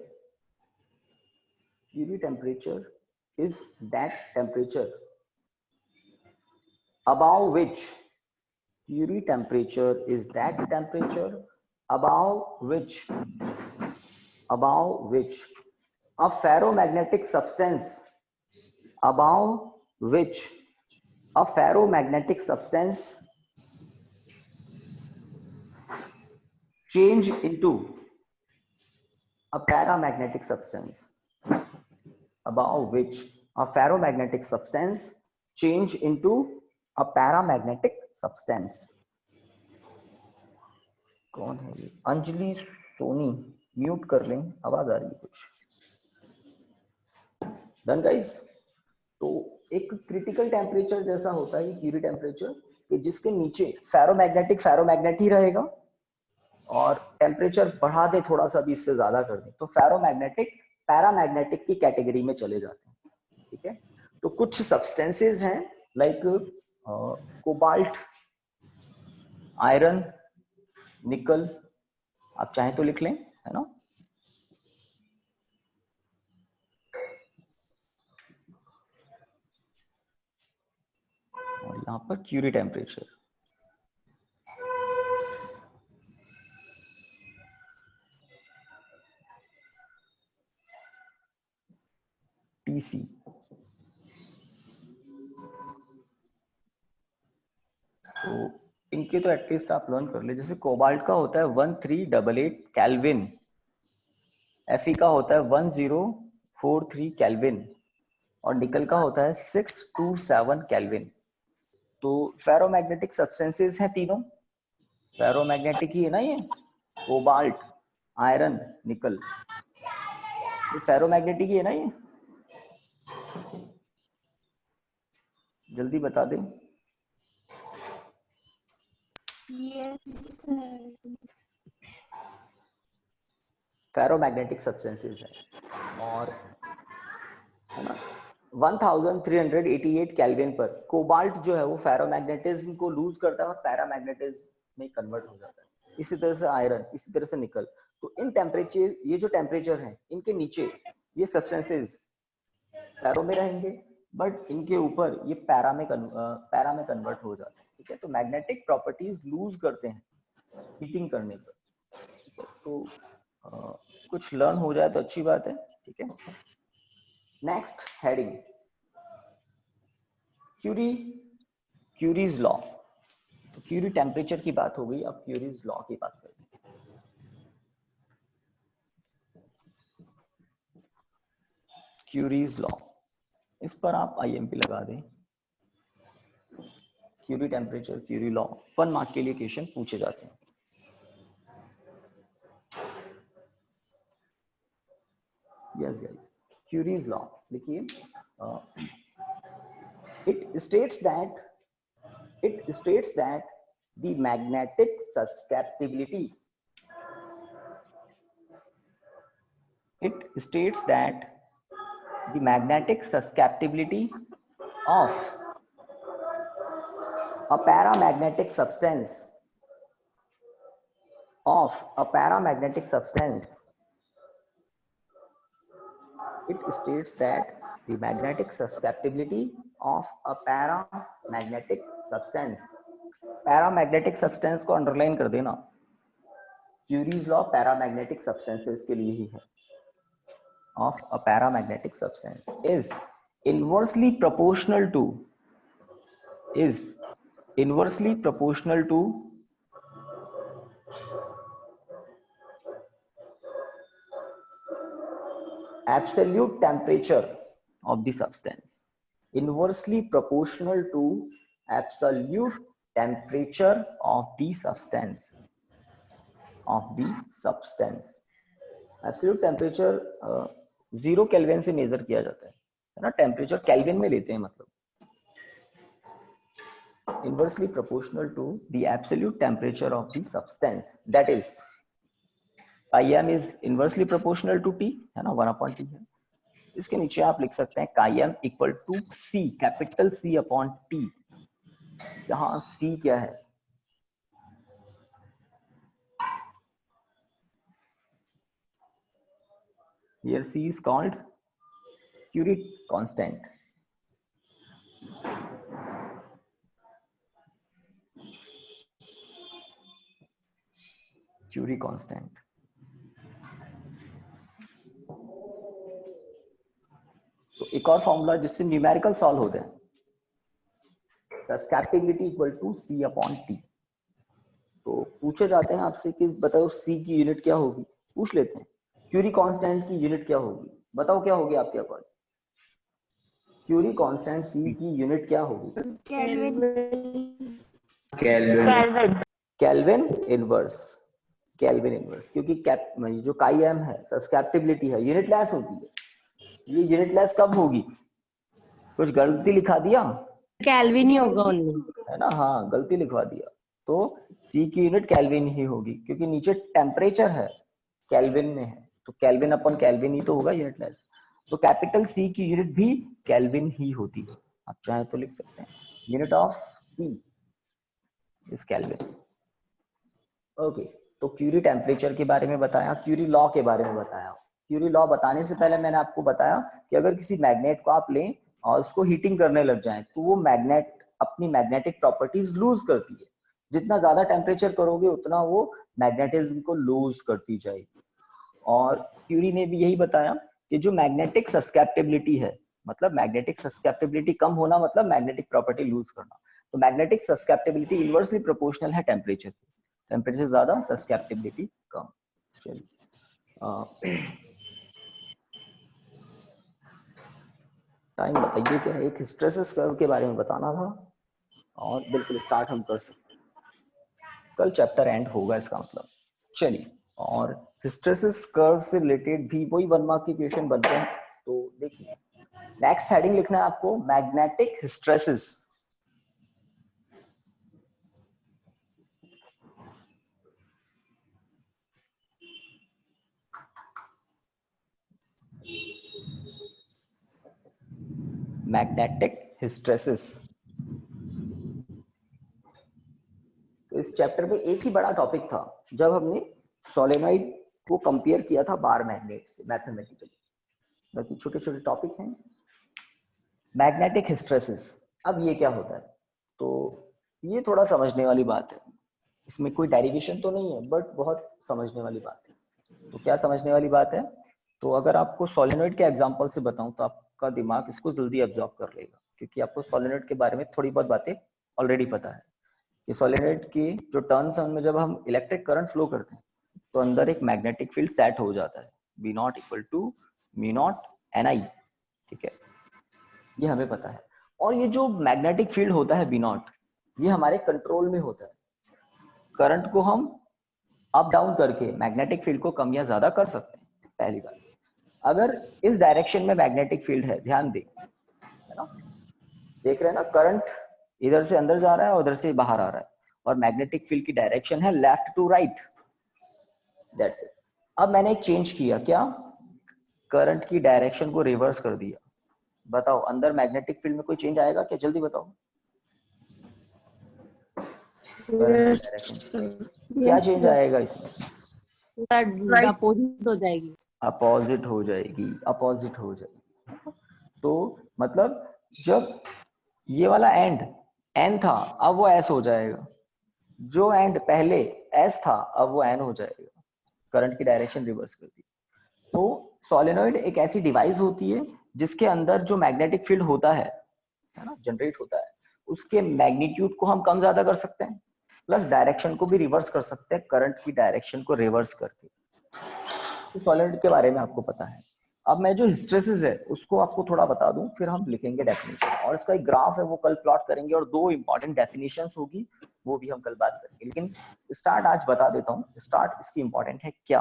Curie temperature is that temperature above which, Curie temperature is that temperature above which a ferromagnetic substance, above which a ferromagnetic substance change into a paramagnetic substance, above which a ferromagnetic substance change into a paramagnetic substance. कौन है ये? Anjali Soni, mute कर लें, आवाज आ रही है कुछ। Done guys. तो एक क्रिटिकल टेम्परेचर जैसा होता है क्यूरी टेम्परेचर, कि जिसके नीचे फेरोमैग्नेट ही रहेगा, और टेम्परेचर बढ़ा दे थोड़ा सा भी, इससे ज्यादा कर दे तो फेरोमैग्नेटिक पैरामैग्नेटिक की कैटेगरी में चले जाते हैं। ठीक है, तो कुछ सब्सटेंसेस हैं लाइक कोबाल्ट, आयरन, निकल, आप चाहें तो लिख लें, है ना। और यहाँ पर क्यूरी टेम्परेचर, TC। तो इनके तो एटलीस्ट आप लर्न कर ले। जैसे कोबाल्ट का होता है 1388 केल्विन, Fe का होता है 1043 केल्विन, और निकल का होता है 627 केल्विन। तो फेरोमैग्नेटिक सब्सटेंसेस हैं तीनों, फेरोमैग्नेटिक ही है ना ये, कोबाल्ट, आयरन, निकल, ये फेरोमैग्नेटिक ही है ना ये, जल्दी बता दें। फेरोमैग्नेटिक सब्सटेंसेस है, और है ना 1388 केल्विन पर कोबाल्ट जो है वो फेरोमैग्नेटिज्म को लूज करता है और पैरामैग्नेटिज्म में कन्वर्ट हो जाता है। इसी तरह से आयरन, इसी तरह से निकल। तो इन टेम्परेचर, ये जो टेम्परेचर है, इनके नीचे ये सब्सटेंसेस पैरो में रहेंगे, बट इनके ऊपर ये पैरा में कन्वर्ट हो जाते हैं। ठीक है, तो मैग्नेटिक प्रॉपर्टीज लूज करते हैं हीटिंग करने पर। तो कुछ लर्न हो जाए तो अच्छी बात है। ठीक है, नेक्स्ट हेडिंग, क्यूरीज लॉ। तो क्यूरी टेम्परेचर की बात हो गई, अब क्यूरीज लॉ की बात करें। क्यूरीज लॉ, इस पर आप IMP लगा दें। Curie temperature, Curie law, 1 mark के लिए क्वेश्चन पूछे जाते हैं। यस गाइस, क्यूरीज लॉ देखिए, it states that the magnetic susceptibility, it states that the magnetic susceptibility of a paramagnetic substance, it states that the magnetic susceptibility of a paramagnetic substance, paramagnetic substance को underline कर देना, curies law paramagnetic substances के लिए ही है, of a paramagnetic substance is inversely proportional to absolute temperature of the substance, inversely proportional to absolute temperature of the substance, absolute temperature 0 kelvin से major किया जाता है ना, टेम्परेचर केल्विन में लेते हैं, मतलब inversely proportional to the absolute temperature of the substance, that is m is inversely proportional to T, है ना, 1/T है। इसके नीचे आप लिख सकते हैं m equal to C, capital C upon T, जहां C क्या है, Here C is called Curie constant. Curie constant. तो एक और फॉर्मूला जिससे न्यूमेरिकल सॉल्व होते हैं, susceptibility equal to C upon T। तो पूछे जाते हैं आपसे कि बताओ C की यूनिट क्या होगी, पूछ लेते हैं। क्यूरी कांस्टेंट की यूनिट क्या होगी, बताओ क्या होगी आपके अकॉर्डिंग? क्यूरी कांस्टेंट C की यूनिट क्या होगी? Kelvin inverse. केल्विन इनवर्स, क्योंकि जो काई एम है सस्केप्टिबिलिटी है, यूनिटलेस होती है। ये यूनिटलेस कब होगी? कुछ गलती लिखा दिया, केल्विन ही होगा ओनली, है ना? हाँ, गलती लिखवा दिया। तो C की यूनिट केल्विन ही होगी, क्योंकि नीचे टेम्परेचर है, केल्विन में है, तो केल्विन अपन केल्विन ही तो होगा यूनिटलेस। तो कैपिटल C की यूनिट भी केल्विन ही होती है। आप चाहे तो लिख सकते हैं unit of C is kelvin. Okay, तो क्यूरी टेम्परेचर के बारे में बताया, क्यूरी लॉ के बारे में बताया। क्यूरी लॉ बताने से पहले मैंने आपको बताया कि अगर किसी मैग्नेट को आप लें और उसको हीटिंग करने लग जाएं, तो वो मैग्नेट अपनी मैग्नेटिक प्रॉपर्टीज लूज करती है। जितना ज्यादा टेम्परेचर करोगे उतना वो मैग्नेटिज्म को लूज करती जाएगी। और क्यूरी ने भी यही बताया कि जो मैग्नेटिक सस्केप्टिबिलिटी है, मतलब मैग्नेटिक सस्केप्टिबिलिटी कम होना मतलब मैग्नेटिक प्रॉपर्टी लूज करना, तो मैग्नेटिक सस्केप्टिबिलिटी इनवर्सली प्रोपोर्शनल है टेम्परेचर। टेम्परेचर ज्यादा, सस्केप्टिबिलिटी कम। टाइम बताइए क्या? एक हिस्टेरेसिस कर्व के बारे में बताना था और बिल्कुल स्टार्ट हम कर सकते हैं। कल चैप्टर एंड होगा इसका मतलब। चलिए, और हिस्टेरेसिस कर्व से रिलेटेड भी वही 1 मार्क के क्वेश्चन बनते हैं। तो देखिए, नेक्स्ट हेडिंग लिखना है आपको, मैग्नेटिक हिस्टेरेसिस। Magnetic hysteresis. तो इस चैप्टर में एक ही बड़ा टॉपिक था जब हमने सोलेनॉइड को कंपेयर किया था बार मैग्नेट से मैथमेटिकली। बाकी छोटे छोटे टॉपिक हैं। मैग्नेटिक हिस्टेरेसिस, अब ये क्या होता है? तो ये थोड़ा समझने वाली बात है, इसमें कोई डेरिवेशन तो नहीं है, बट बहुत समझने वाली बात है। तो क्या समझने वाली बात है? तो अगर आपको सोलेनॉइड के एग्जांपल से बताऊं तो आपका दिमाग इसको जल्दी एब्जॉर्ब कर लेगा, क्योंकि आपको सोलेनॉइड के बारे में थोड़ी बहुत बातें ऑलरेडी पता है कि सोलेनॉइड की जो टर्न्स हैं उनमें जब हम इलेक्ट्रिक करंट फ्लो करते हैं तो अंदर एक मैग्नेटिक फील्ड सेट हो जाता है, B naught equal to mu naught N I. ठीक है, ये हमें पता है। और ये जो मैग्नेटिक फील्ड होता है बी नॉट, ये हमारे कंट्रोल में होता है। करंट को हम अप डाउन करके मैग्नेटिक फील्ड को कम या ज्यादा कर सकते हैं। पहली बात, अगर इस डायरेक्शन में मैग्नेटिक फील्ड है, ध्यान दें, है ना, देख रहे हैं ना, करंट इधर से अंदर जा रहा है और उधर से बाहर आ रहा है, और मैग्नेटिक फील्ड की डायरेक्शन है left to right. That's it. अब मैंने एक चेंज किया, क्या? करंट की डायरेक्शन को रिवर्स कर दिया। बताओ अंदर मैग्नेटिक फील्ड में कोई चेंज आएगा क्या? जल्दी बताओ। क्या चेंज आएगा इसमें? अपोजिट हो जाएगी, अपोजिट हो जाएगी, अपोजिट हो जाएगी। तो मतलब जब ये वाला एंड एन था, अब वो एस हो जाएगा। जो एंड पहले एस था, अब वो एन हो जाएगा। करंट की डायरेक्शन रिवर्स कर दी। तो सोलेनॉइड एक ऐसी डिवाइस होती है जिसके अंदर जो मैग्नेटिक फील्ड होता है ना, जनरेट होता है, उसके मैग्नीट्यूड को हम कम ज्यादा कर सकते हैं, प्लस डायरेक्शन को भी रिवर्स कर सकते हैं, करंट की डायरेक्शन को रिवर्स करके। तो सोलेनॉइड के बारे में आपको पता है। अब मैं जो हिस्टेरेसिस है उसको आपको थोड़ा बता दूं, फिर हम लिखेंगे डेफिनेशन, और इसका एक ग्राफ है वो कल प्लॉट करेंगे, और 2 इंपॉर्टेंट डेफिनेशंस होगी, वो भी हम कल बात करेंगे। लेकिन स्टार्ट आज बता देता हूँ। स्टार्ट इसकी इंपॉर्टेंट है क्या?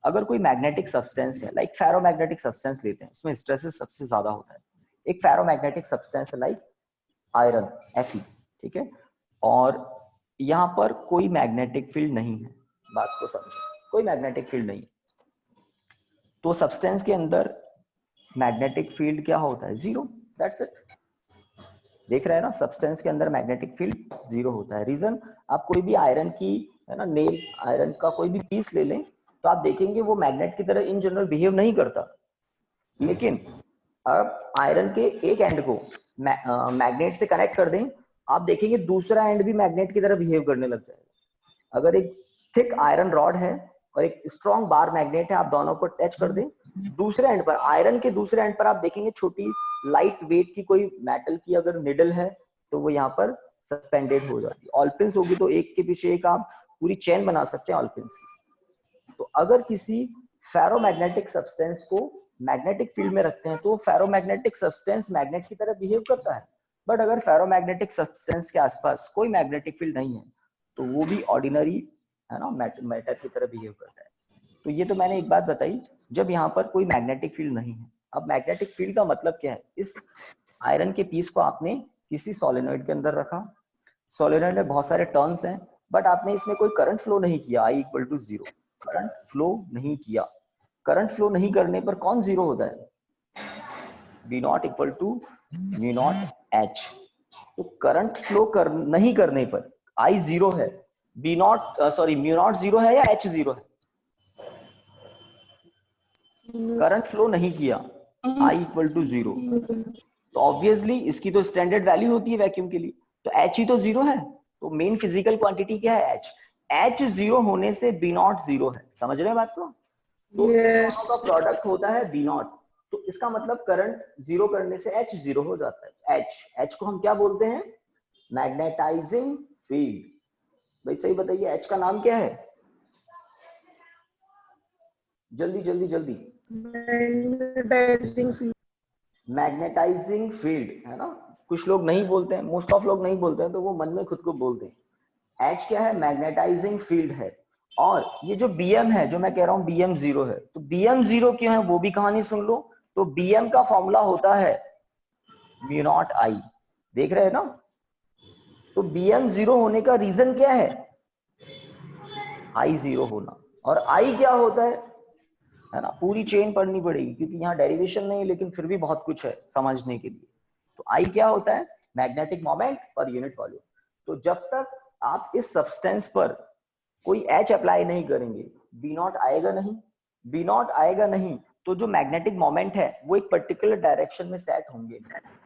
अगर कोई मैग्नेटिक सब्सटेंस है, लाइक फेरोमैग्नेटिक सब्सटेंस लेते हैं, उसमें हिस्टेरेसिस सबसे ज्यादा होता है। एक फेरोमैग्नेटिक सब्सटेंस है लाइक आयरन, Fe, ठीक है, और यहाँ पर कोई मैग्नेटिक फील्ड नहीं है। बात को समझो, कोई मैग्नेटिक फील्ड नहीं है, तो सब्सटेंस के अंदर मैग्नेटिक फील्ड क्या होता है? जीरो। That's it. देख रहे हैं ना, सब्सटेंस के अंदर मैग्नेटिक फील्ड जीरो होता है। रीजन, आप कोई भी आयरन की, है ना, नेल आयरन का कोई भी पीस ले लें तो आप देखेंगे वो मैग्नेट की तरह इन जनरल बिहेव नहीं करता। लेकिन अब आयरन के एक एंड को मैग्नेट से कनेक्ट कर दें, आप देखेंगे दूसरा एंड भी मैग्नेट की तरह बिहेव करने लग जाएगा। अगर एक थिक आयरन रॉड है और एक स्ट्रॉन्ग बार मैग्नेट है, आप दोनों को टच कर दें, दूसरे एंड पर, आयरन के दूसरे एंड पर आप देखेंगे छोटी लाइट वेट की कोई मेटल की अगर निडल है तो वो यहाँ पर सस्पेंडेड हो जाती है। ऑलपिन्स होगी तो एक के पीछे एक आप पूरी चेन बना सकते हैं ऑलपिन्स की। तो अगर किसी फेरोमैग्नेटिक सब्सटेंस को मैग्नेटिक फील्ड में रखते हैं तो फेरोमैग्नेटिक सब्सटेंस मैग्नेट की तरह बिहेव करता है। बट अगर फेरोमैग्नेटिक सब्सटेंस के आसपास कोई मैग्नेटिक फील्ड नहीं है तो वो भी ऑर्डिनरी है ना मैटर की तरह बिहेव करता है। तो ये तो मैंने एक बात बताई, जब यहाँ पर कोई मैग्नेटिक फील्ड नहीं है। अब मैग्नेटिक फील्ड का मतलब क्या है? इस आयरन के पीस को आपने किसी सोलेनॉइड के अंदर रखा, सोलेनॉइड में बहुत सारे टर्न्स हैं, बट आपने इसमें कोई करंट फ्लो नहीं किया, I equal to 0, current flow नहीं किया। करंट फ्लो नहीं करने पर कौन जीरो होता है? B naught equal to mu naught H. तो करंट फ्लो नहीं करने पर I 0 है, B naught sorry mu naught 0 है या H 0 है? करंट फ्लो नहीं किया, I इक्वल टू 0, तो ऑब्वियसली इसकी तो स्टैंडर्ड वैल्यू होती है वैक्यूम के लिए, तो H ही तो 0 है। तो मेन फिजिकल क्वांटिटी क्या है? H। H 0 होने से B नॉट 0 है। समझ रहे हैं बात को? तो Yes. दोनों का प्रोडक्ट होता है B नॉट। तो इसका मतलब करंट 0 करने से H 0 हो जाता है। H को हम क्या बोलते हैं? Magnetising field. भाई सही बताइए, H का नाम क्या है? जल्दी जल्दी जल्दी। Magnetizing field. मैग्नेटाइजिंग फील्ड है ना। कुछ लोग नहीं बोलते हैं, मोस्ट ऑफ लोग नहीं बोलते हैं, तो वो मन में खुद को बोलते हैं। H क्या है? मैग्नेटाइजिंग फील्ड है। और ये जो Bm है, जो मैं कह रहा हूं Bm 0 है, तो Bm 0 क्यों है वो भी कहानी सुन लो। तो Bm का फॉर्मूला होता है म्यू नॉट I। देख रहे हैं ना? तो Bm 0 होने का रीजन क्या है? I 0 होना। और I क्या होता है ना? पूरी चेन पढ़नी पड़ेगी क्योंकि यहाँ डेरिवेशन नहीं है, लेकिन फिर भी बहुत कुछ है समझने के लिए। तो I क्या होता है? Magnetic moment per unit volume. तो जब तक आप इस सब्सटेंस पर कोई H अप्लाई नहीं करेंगे, B नॉट आएगा नहीं। B नॉट आएगा नहीं तो जो मैग्नेटिक मोमेंट है वो एक पर्टिकुलर डायरेक्शन में सेट होंगे।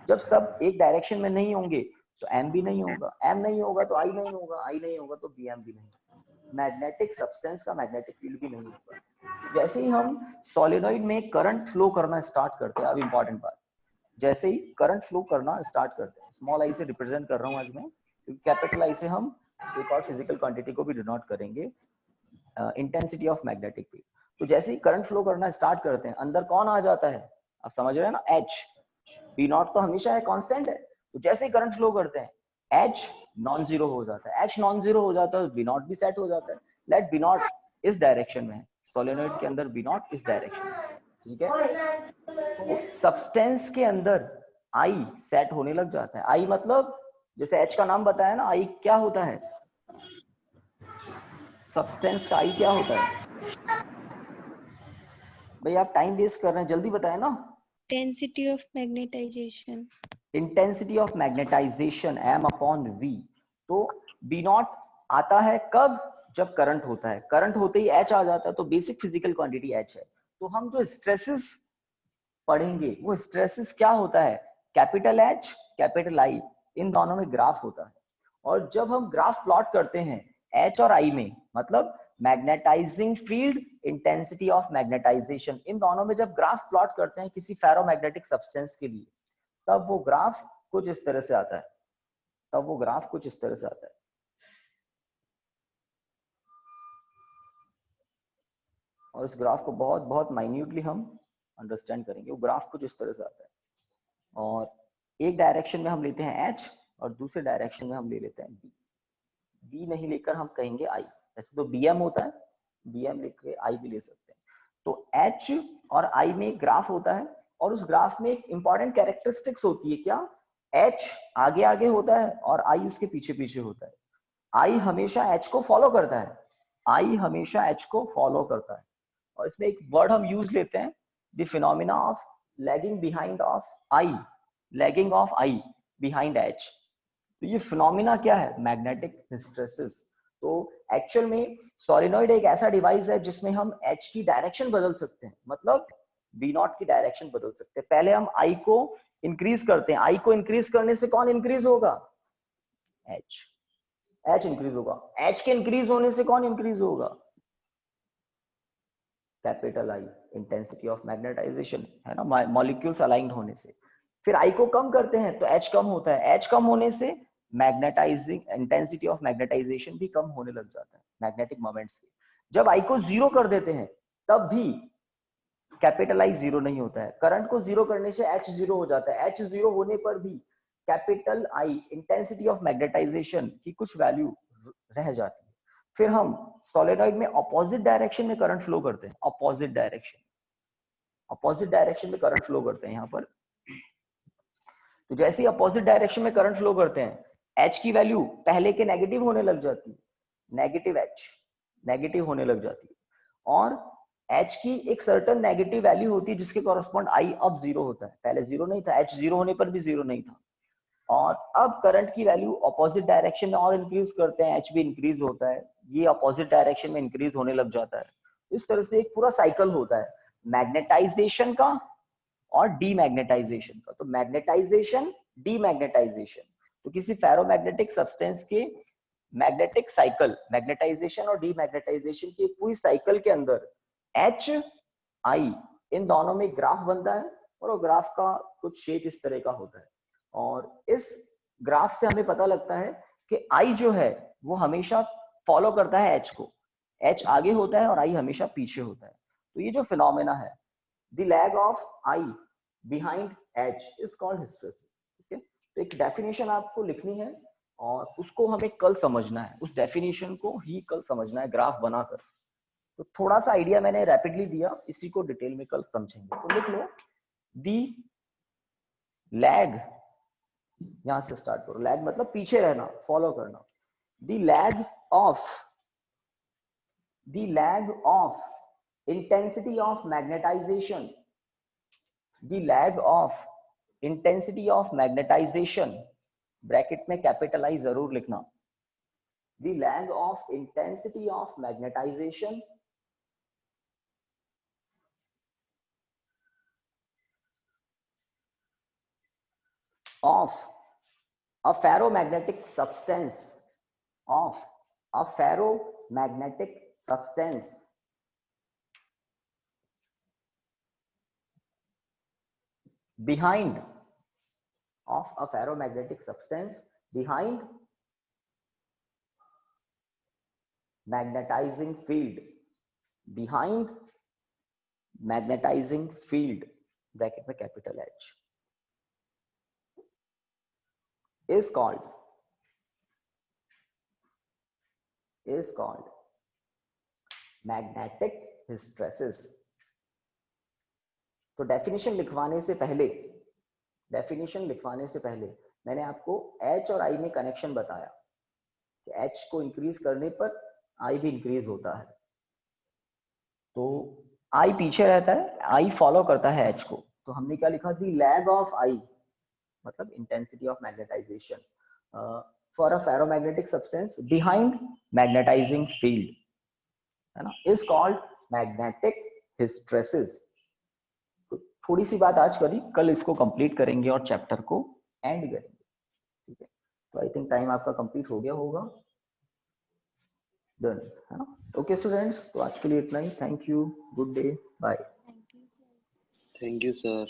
जब सब एक डायरेक्शन में नहीं होंगे तो M भी नहीं होगा, M नहीं होगा तो I नहीं होगा, I नहीं होगा तो Bm भी नहीं होगा। मैग्नेटिक सब्सटेंस का मैग्नेटिक फील्ड भी नहीं होगा। जैसे ही हम सोलेनॉइड में करंट फ्लो करना स्टार्ट करते हैं, अब इंपॉर्टेंट बात, जैसे ही करंट फ्लो करना स्टार्ट करते हैं, स्मॉल आई से रिप्रेजेंट कर रहा हूं आज मैं, क्योंकि कैपिटल आई से हम एक और फिजिकल क्वांटिटी को भी डिनोट करेंगे, इंटेंसिटी ऑफ मैग्नेटिक फील्ड। तो जैसे ही करंट फ्लो करना स्टार्ट करते हैं, अंदर कौन आ जाता है? आप समझ रहे हैं ना? H। बी नॉट तो हमेशा है, कांस्टेंट है। तो जैसे ही करंट फ्लो करते हैं H नॉन जीरो हो जाता है। H नॉन जीरो हो जाता है तो बी नॉट भी सेट हो जाता है। लेट बी नॉट इस डायरेक्शन में है, सोलेनॉइड के अंदर बी नॉट इस डायरेक्शन में, ठीक है। तो सब्सटेंस के अंदर I सेट होने लग जाता है। I मतलब जैसे H का नाम बताया ना, I क्या होता है? सब्सटेंस का I क्या होता है? भाई आप टाइम वेस्ट कर रहे हैं, जल्दी बताएं ना। Intensity of magnetization. Intensity of magnetisation M upon V। तो B नॉट आता है कब? जब करंट होता है। करंट होते ही H आ जाता है, तो बेसिक फिजिकल क्वांटिटी H है। तो हम जो स्ट्रेसेस पढ़ेंगे वो स्ट्रेसेस क्या होता है? कैपिटल H कैपिटल I, इन दोनों में ग्राफ होता है। और जब हम ग्राफ प्लॉट करते हैं H और I में, मतलब magnetising field, intensity of magnetisation, इन दोनों में जब ग्राफ प्लॉट करते हैं किसी फेरोमैग्नेटिक सब्सटेंस के लिए, तब वो ग्राफ कुछ इस तरह से आता है। तब वो ग्राफ कुछ इस तरह से आता है। और इस ग्राफ को बहुत बहुत माइन्यूटली हम अंडरस्टैंड करेंगे। वो ग्राफ कुछ इस तरह से आता है, और एक डायरेक्शन में हम लेते हैं H और दूसरे डायरेक्शन में हम ले लेते हैं B। B नहीं लेकर हम कहेंगे I। वैसे तो Bm होता है, Bm लेकर I भी ले सकते हैं। तो H और I में ग्राफ होता है, और उस ग्राफ में एक इंपॉर्टेंट कैरेक्टरिस्टिक्स होती है। क्या? H आगे आगे होता है और I उसके पीछे पीछे होता है। I हमेशा H को फॉलो करता है। I हमेशा H को फॉलो करता है। और इसमें एक वर्ड हम यूज लेते हैं, the phenomena of lagging behind of I, lagging of I behind H। तो ये फिनोमिना क्या है? Magnetic hysteresis. तो एक्चुअल में सोलेनॉइड एक ऐसा डिवाइस है जिसमें हम H की डायरेक्शन बदल सकते हैं। मतलब V नॉट की डायरेक्शन बदल सकते हैं। पहले हम I को इंक्रीज करते हैं, I को इंक्रीज करने से कौन इंक्रीज होगा? H इंक्रीज होगा। H के इंक्रीज होने से कौन इंक्रीज होगा? Capital I, intensity of magnetisation, है ना, मॉलिक्यूल्स अलाइंड होने से। फिर I को कम करते हैं तो H कम होता है, H कम होने से मैग्नेटाइजिंग इंटेंसिटी ऑफ मैग्नेटाइजेशन भी कम होने लग जाता है मैग्नेटिक मोमेंट से। जब I को जीरो कर देते हैं तब भी कैपिटल I जीरो नहीं होता है। करंट को जीरो करने से H जीरो हो जाता है, H जीरो होने पर भी capital I intensity of magnetisation की कुछ वैल्यू रह जाती है। फिर हम सोलेनॉइड में अपोजिट डायरेक्शन में करंट फ्लो करते हैं, अपोजिट डायरेक्शन में करंट फ्लो करते हैं यहाँ पर। तो जैसे ही अपोजिट डायरेक्शन में करंट फ्लो करते हैं, H की वैल्यू पहले के नेगेटिव होने लग जाती है, नेगेटिव H नेगेटिव होने लग जाती है, और H की एक सर्टेन नेगेटिव वैल्यू होती है जिसके कॉरस्पॉन्ड I अब जीरो होता है। पहले जीरो नहीं था, H जीरो होने पर भी जीरो नहीं था, और अब करंट की वैल्यू अपोजिट डायरेक्शन में और इंक्रीज करते हैं, H भी इंक्रीज होता है, ये अपोजिट डायरेक्शन में इंक्रीज होने लग जाता है। इस तरह से एक पूरा साइकिल होता है मैग्नेटाइजेशन का और डीमैग्नेटाइजेशन का। तो मैग्नेटाइजेशन, डीमैग्नेटाइजेशन, तो किसी फेरोमैग्नेटिक सब्सटेंस के मैग्नेटिक साइकिल, मैग्नेटाइजेशन और डीमैग्नेटाइजेशन की एक पूरी साइकिल के अंदर H I इन दोनों में ग्राफ बनता है, और वो ग्राफ का कुछ शेप इस तरह का होता है। और इस ग्राफ से हमें पता लगता है कि I जो है वो हमेशा फॉलो करता है H को, H आगे होता है और I हमेशा पीछे होता है। तो ये जो फिनोमेना है, the lag of I behind H is called hysteresis. ठीक है, तो एक डेफिनेशन आपको लिखनी है और उसको हमें कल समझना है, उस डेफिनेशन को ही कल समझना है ग्राफ बनाकर। तो थोड़ा सा आइडिया मैंने रैपिडली दिया, इसी को डिटेल में कल समझेंगे। तो लिख लो, दी लैग, यहां से स्टार्ट करो, लैग मतलब पीछे रहना, फॉलो करना। The lag of intensity of magnetisation, the lag of intensity of magnetisation, bracket में कैपिटल I जरूर लिखना, the lag of intensity of magnetisation of a ferromagnetic substance, of a ferromagnetic substance behind, of a ferromagnetic substance behind magnetizing field, behind magnetizing field, bracket में capital H, is called magnetic hysteresis। तो definition लिखवाने से पहले मैंने आपको H और I में connection बताया कि H को इंक्रीज करने पर I भी इंक्रीज होता है। तो I पीछे रहता है, I फॉलो करता है H को। तो हमने क्या लिखा, दी लैग ऑफ I मतलब intensity of magnetisation for a ferromagnetic substance behind magnetising field, है ना, इज कॉल्ड मैग्नेटिक हिस्टेरेसिस। तो थोड़ी सी बात आज करी, कल इसको कंप्लीट करेंगे और चैप्टर को एंड करेंगे। ठीक है, तो आई थिंक टाइम आपका कंप्लीट हो गया होगा, डन, है ना। ओके स्टूडेंट्स, तो आज के लिए इतना ही। Thank you, good day, bye. Thank you, sir. Thank you, sir.